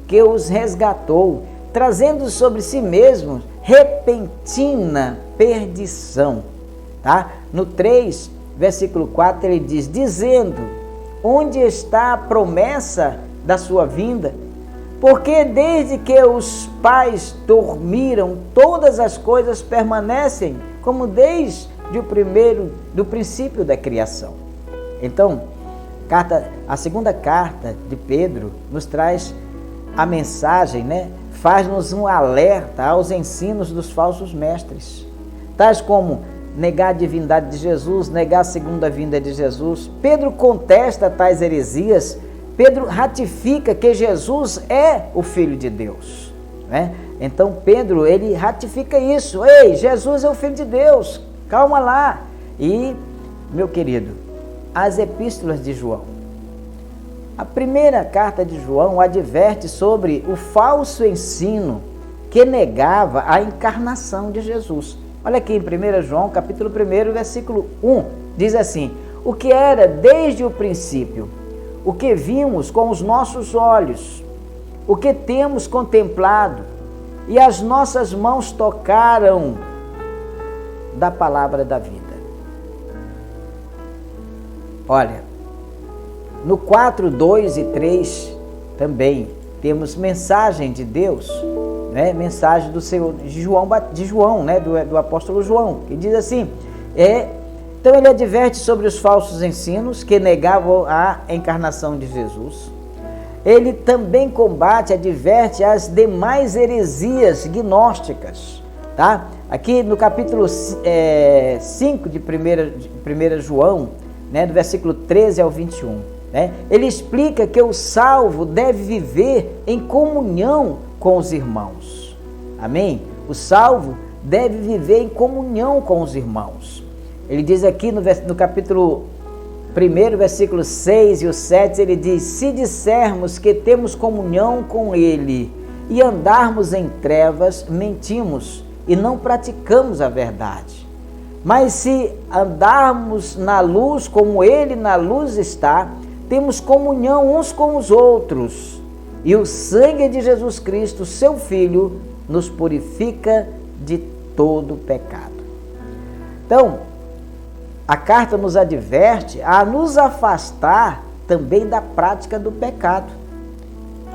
que os resgatou, trazendo sobre si mesmos repentina perdição. Tá? No 3, versículo 4, ele diz: dizendo, onde está a promessa da sua vinda? Porque desde que os pais dormiram, todas as coisas permanecem como desde do princípio da criação. Então, a segunda carta de Pedro nos traz a mensagem, né? Faz-nos um alerta aos ensinos dos falsos mestres, tais como negar a divindade de Jesus, negar a segunda vinda de Jesus. Pedro contesta tais heresias. Pedro ratifica que Jesus é o Filho de Deus, né? Então Pedro, ele ratifica isso. Ei, Jesus é o Filho de Deus, calma lá. E, meu querido, as epístolas de João. A primeira carta de João adverte sobre o falso ensino que negava a encarnação de Jesus. Olha aqui em 1 João, capítulo 1, versículo 1, diz assim: o que era desde o princípio, o que vimos com os nossos olhos, o que temos contemplado, e as nossas mãos tocaram da palavra da vida. Olha, no 4, 2 e 3 também temos mensagem de Deus, né? Mensagem do Senhor, de João, né? do apóstolo João, que diz assim, então ele adverte sobre os falsos ensinos que negavam a encarnação de Jesus. Ele também combate, adverte as demais heresias gnósticas, tá? Aqui no capítulo 5 de 1 João, né, do versículo 13 ao 21, né, ele explica que o salvo deve viver em comunhão com os irmãos. Amém? O salvo deve viver em comunhão com os irmãos. Ele diz aqui no capítulo 1, versículo 6 e o 7, ele diz: se dissermos que temos comunhão com ele e andarmos em trevas, mentimos e não praticamos a verdade. Mas se andarmos na luz como ele na luz está, temos comunhão uns com os outros, e o sangue de Jesus Cristo, seu Filho, nos purifica de todo pecado. Então, a carta nos adverte a nos afastar também da prática do pecado.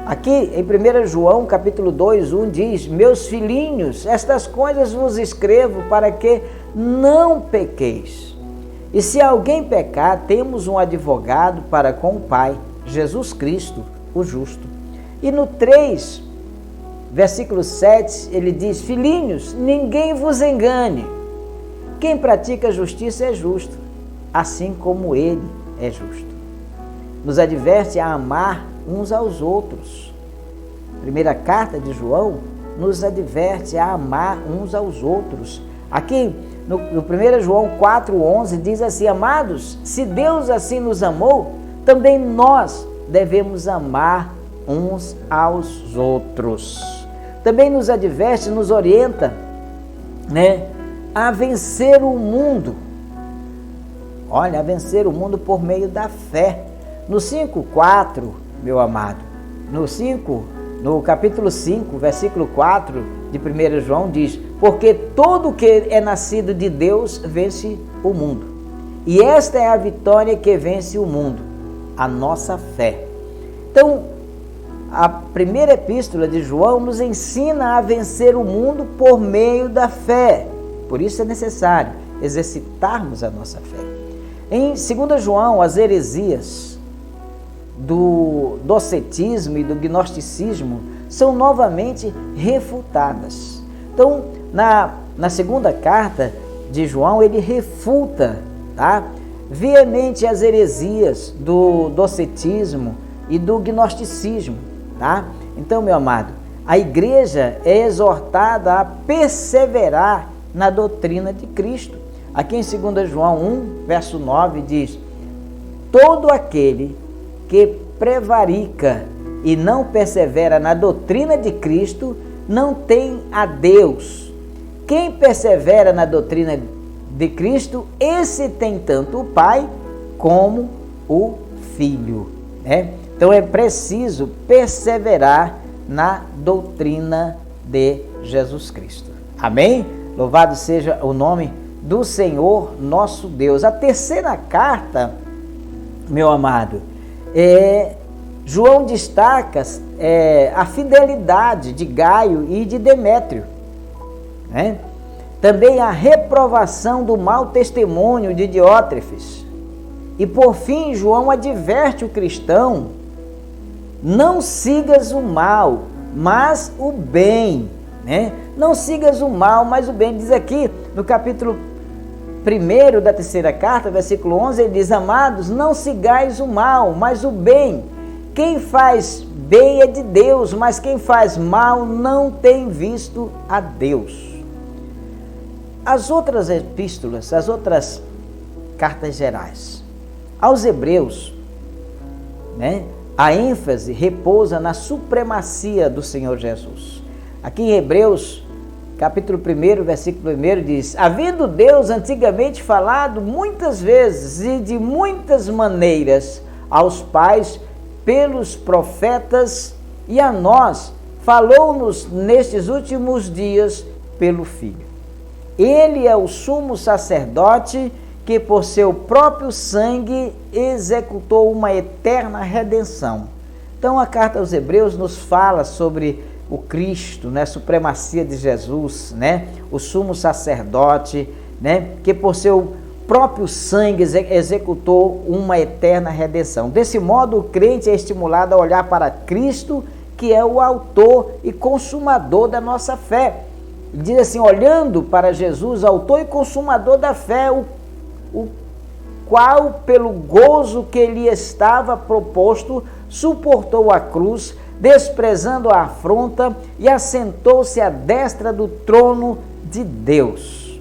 Aqui em 1 João capítulo 2, 1 diz: meus filhinhos, estas coisas vos escrevo para que não pequeis. E se alguém pecar, temos um advogado para com o Pai, Jesus Cristo, o justo. E no 3, versículo 7, ele diz: filhinhos, ninguém vos engane. Quem pratica justiça é justo, assim como ele é justo. Nos adverte a amar uns aos outros. Primeira carta de João nos adverte a amar uns aos outros. Aqui no 1 João 4,11 diz assim: amados, se Deus assim nos amou, também nós devemos amar uns aos outros. Também nos adverte, nos orienta, né, a vencer o mundo. Olha, a vencer o mundo por meio da fé. No 5,4, meu amado, no capítulo 5, versículo 4 de 1 João diz: porque todo que é nascido de Deus vence o mundo. E esta é a vitória que vence o mundo, a nossa fé. Então, a primeira epístola de João nos ensina a vencer o mundo por meio da fé. Por isso é necessário exercitarmos a nossa fé. Em 2 João, as heresias do docetismo e do gnosticismo são novamente refutadas. Então, na segunda carta de João, ele refuta, tá, veemente as heresias do docetismo e do gnosticismo. Tá? Então, meu amado, a igreja é exortada a perseverar na doutrina de Cristo. Aqui em 2 João 1, verso 9 diz: todo aquele que prevarica e não persevera na doutrina de Cristo não tem a Deus. Quem persevera na doutrina de Cristo, esse tem tanto o Pai como o Filho, né? Então é preciso perseverar na doutrina de Jesus Cristo. Amém? Louvado seja o nome do Senhor nosso Deus. A terceira carta, meu amado, João destaca a fidelidade de Gaio e de Demétrio, né? Também a reprovação do mau testemunho de Diótrefes. E por fim, João adverte o cristão: não sigas o mal, mas o bem, né? Não sigas o mal, mas o bem. Diz aqui no capítulo 1 da terceira carta, versículo 11, ele diz: amados, não sigais o mal, mas o bem. Quem faz bem é de Deus, mas quem faz mal não tem visto a Deus. As outras epístolas, as outras cartas gerais, aos Hebreus, né, a ênfase repousa na supremacia do Senhor Jesus. Aqui em Hebreus, capítulo 1, versículo 1 diz: havendo Deus antigamente falado muitas vezes e de muitas maneiras aos pais pelos profetas, e a nós falou-nos nestes últimos dias pelo Filho. Ele é o sumo sacerdote que por seu próprio sangue executou uma eterna redenção. Então a carta aos Hebreus nos fala sobre o Cristo, né, a supremacia de Jesus, né, o sumo sacerdote, né, que por seu próprio sangue executou uma eterna redenção. Desse modo, o crente é estimulado a olhar para Cristo, que é o autor e consumador da nossa fé. Ele diz assim: olhando para Jesus, autor e consumador da fé, o qual, pelo gozo que lhe estava proposto, suportou a cruz, desprezando a afronta, e assentou-se à destra do trono de Deus.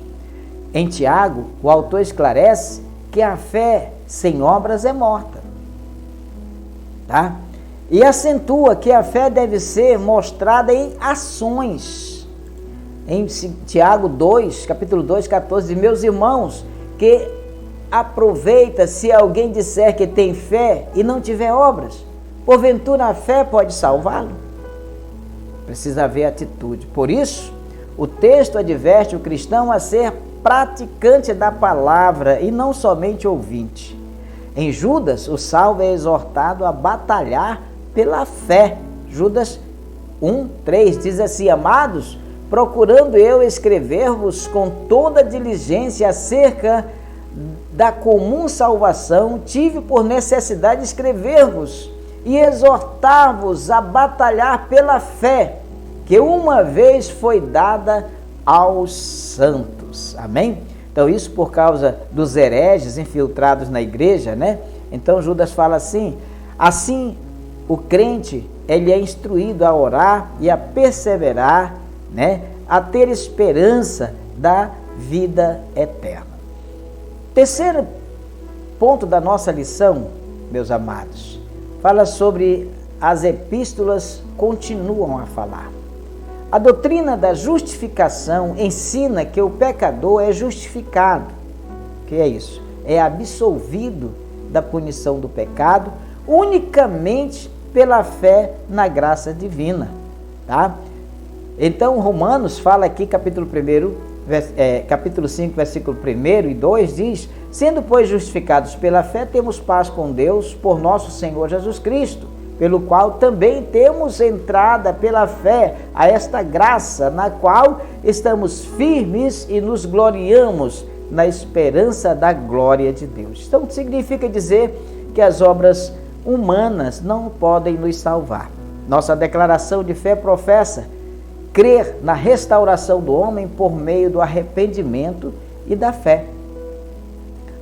Em Tiago, o autor esclarece que a fé sem obras é morta. Tá? E acentua que a fé deve ser mostrada em ações. Em Tiago 2, capítulo 2, 14, diz: meus irmãos, que aproveita se alguém disser que tem fé e não tiver obras. Porventura a fé pode salvá-lo? Precisa haver atitude. Por isso, o texto adverte o cristão a ser praticante da palavra e não somente ouvinte. Em Judas, o salvo é exortado a batalhar pela fé. Judas 1:3 diz assim: amados, procurando eu escrever-vos com toda diligência acerca da comum salvação, tive por necessidade escrever-vos e exortar-vos a batalhar pela fé, que uma vez foi dada aos santos. Amém? Então isso por causa dos hereges infiltrados na igreja, né? Então Judas fala assim o crente, ele é instruído a orar e a perseverar, né? A ter esperança da vida eterna. Terceiro ponto da nossa lição, meus amados, fala sobre as epístolas continuam a falar. A doutrina da justificação ensina que o pecador é justificado. O que é isso? É absolvido da punição do pecado unicamente pela fé na graça divina. Tá? Então, Romanos fala aqui, capítulo 5, versículo 1 e 2, diz: sendo, pois, justificados pela fé, temos paz com Deus por nosso Senhor Jesus Cristo, pelo qual também temos entrada pela fé a esta graça, na qual estamos firmes e nos gloriamos na esperança da glória de Deus. Então, significa dizer que as obras humanas não podem nos salvar. Nossa declaração de fé professa crer na restauração do homem por meio do arrependimento e da fé.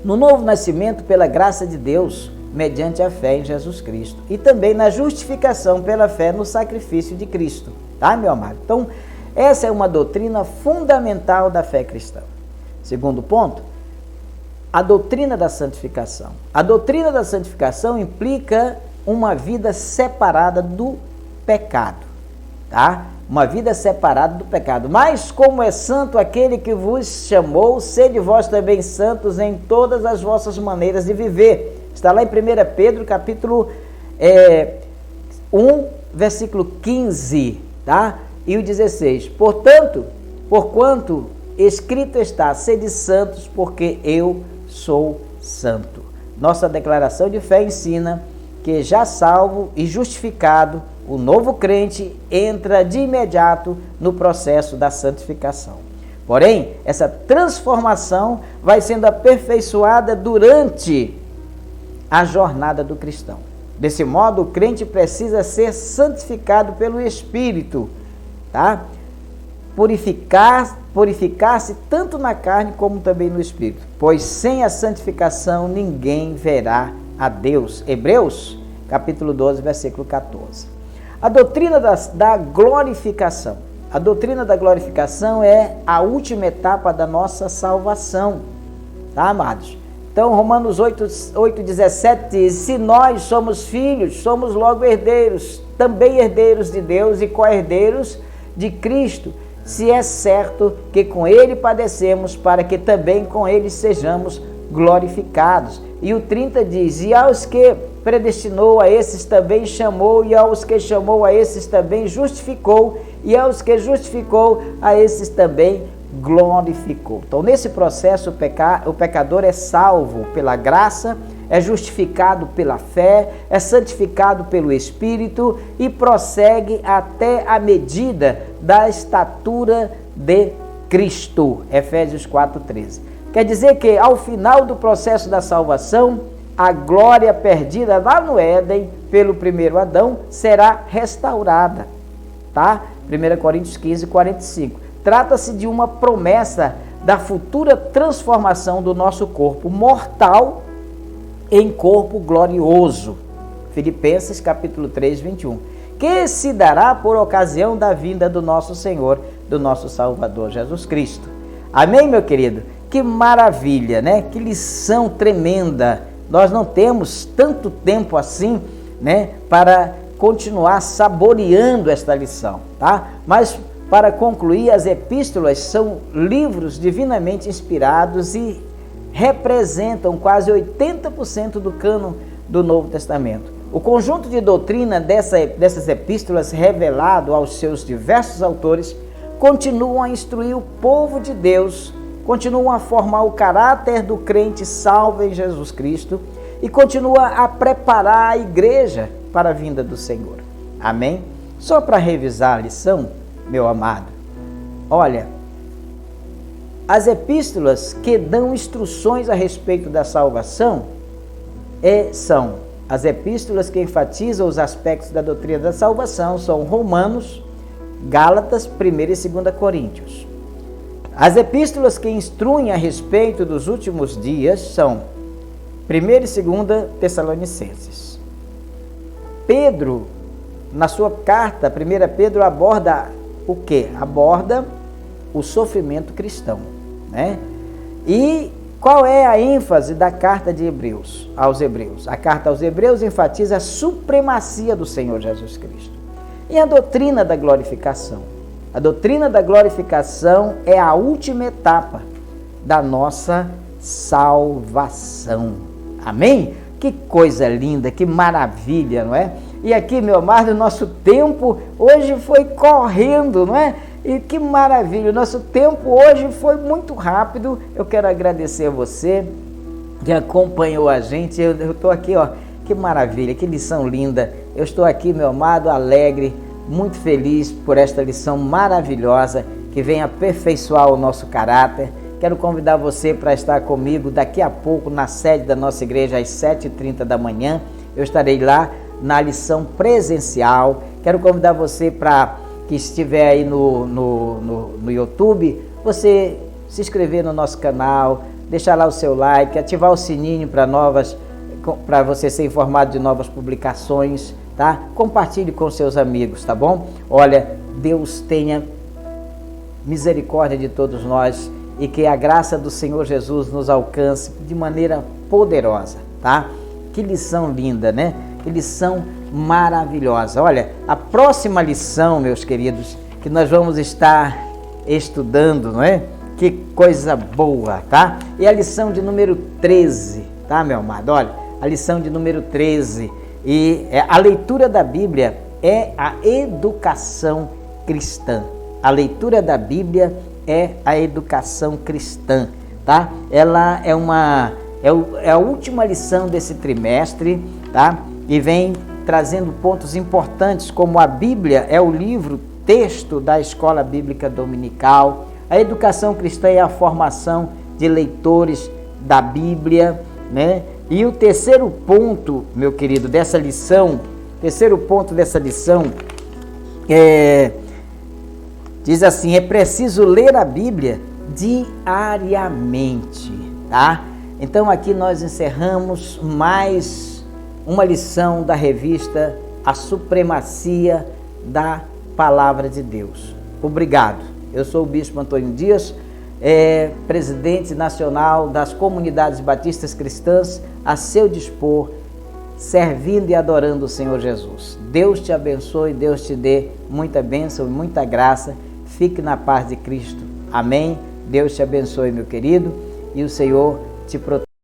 No novo nascimento pela graça de Deus, mediante a fé em Jesus Cristo. E também na justificação pela fé no sacrifício de Cristo. Tá, meu amado? Então, essa é uma doutrina fundamental da fé cristã. Segundo ponto, a doutrina da santificação. A doutrina da santificação implica uma vida separada do pecado. Tá? Uma vida separada do pecado. Mas como é santo aquele que vos chamou, sede vós também santos em todas as vossas maneiras de viver. Está lá em 1 Pedro, capítulo 1, versículo 15, tá? E o 16. Portanto, porquanto escrito está, sede santos, porque eu sou santo. Nossa declaração de fé ensina que já salvo e justificado, o novo crente entra de imediato no processo da santificação. Porém, essa transformação vai sendo aperfeiçoada durante a jornada do cristão. Desse modo, o crente precisa ser santificado pelo Espírito, tá? Purificar-se tanto na carne como também no Espírito, pois sem a santificação ninguém verá a Deus. Hebreus, capítulo 12, versículo 14. A doutrina da glorificação. A doutrina da glorificação é a última etapa da nossa salvação, tá, amados? Então, Romanos 8,17 diz: se nós somos filhos, somos logo herdeiros, também herdeiros de Deus e co-herdeiros, de Cristo, se é certo que com ele padecemos, para que também com ele sejamos glorificados. E o 30 diz: e aos que predestinou, a esses também chamou, e aos que chamou, a esses também justificou, e aos que justificou, a esses também glorificou. Então, nesse processo, o pecador é salvo pela graça, é justificado pela fé, é santificado pelo Espírito e prossegue até a medida da estatura de Cristo. Efésios 4:13. Quer dizer que ao final do processo da salvação, a glória perdida lá no Éden pelo primeiro Adão será restaurada, tá? 1 Coríntios 15:45. Trata-se de uma promessa da futura transformação do nosso corpo mortal em corpo glorioso. Filipenses capítulo 3, 21. Que se dará por ocasião da vinda do nosso Senhor, do nosso Salvador Jesus Cristo. Amém, meu querido? Que maravilha, né? Que lição tremenda. Nós não temos tanto tempo assim, né, para continuar saboreando esta lição, tá? Mas para concluir, as epístolas são livros divinamente inspirados e representam quase 80% do cânon do Novo Testamento. O conjunto de doutrina dessas epístolas, revelado aos seus diversos autores, continuam a instruir o povo de Deus, continuam a formar o caráter do crente salvo em Jesus Cristo e continua a preparar a igreja para a vinda do Senhor. Amém? Só para revisar a lição, meu amado, olha, as epístolas que dão instruções a respeito da salvação são as epístolas que enfatizam os aspectos da doutrina da salvação, são Romanos, Gálatas, 1 e 2 Coríntios. As epístolas que instruem a respeito dos últimos dias são 1 e 2 Tessalonicenses. Pedro, na sua carta, 1 Pedro aborda o quê? Aborda o sofrimento cristão, né? E qual é a ênfase da carta de Hebreus aos Hebreus? A carta aos Hebreus enfatiza a supremacia do Senhor Jesus Cristo. E a doutrina da glorificação? A doutrina da glorificação é a última etapa da nossa salvação. Amém? Que coisa linda, que maravilha, não é? E aqui, meu amado, o nosso tempo hoje foi correndo, não é? E que maravilha, o nosso tempo hoje foi muito rápido. Eu quero agradecer a você que acompanhou a gente. Eu estou aqui, ó, que maravilha, que lição linda. Eu estou aqui, meu amado, alegre, muito feliz por esta lição maravilhosa que vem aperfeiçoar o nosso caráter. Quero convidar você para estar comigo daqui a pouco na sede da nossa igreja às 7h30 da manhã. Eu estarei lá na lição presencial. Quero convidar você para que estiver aí no YouTube, você se inscrever no nosso canal, deixar lá o seu like, ativar o sininho para você ser informado de novas publicações, tá? Compartilhe com seus amigos, tá bom? Olha, Deus tenha misericórdia de todos nós e que a graça do Senhor Jesus nos alcance de maneira poderosa, tá? Que lição linda, né? Que lição maravilhosa. Olha, a próxima lição, meus queridos, que nós vamos estar estudando, não é? Que coisa boa, tá? E a lição de número 13, tá, meu amado? Olha, a lição de número 13. E a leitura da Bíblia é a educação cristã. A leitura da Bíblia é a educação cristã, tá? Ela é a última lição desse trimestre, tá? E vem trazendo pontos importantes, como a Bíblia é o livro texto da Escola Bíblica Dominical, a educação cristã é a formação de leitores da Bíblia, né? E o terceiro ponto, meu querido, dessa lição, diz assim: é preciso ler a Bíblia diariamente, tá? Então aqui nós encerramos mais uma lição da revista A Supremacia da Palavra de Deus. Obrigado. Eu sou o Bispo Antônio Dias, presidente nacional das Comunidades Batistas Cristãs, a seu dispor servindo e adorando o Senhor Jesus. Deus te abençoe, Deus te dê muita bênção e muita graça. Fique na paz de Cristo. Amém? Deus te abençoe, meu querido, e o Senhor te proteja.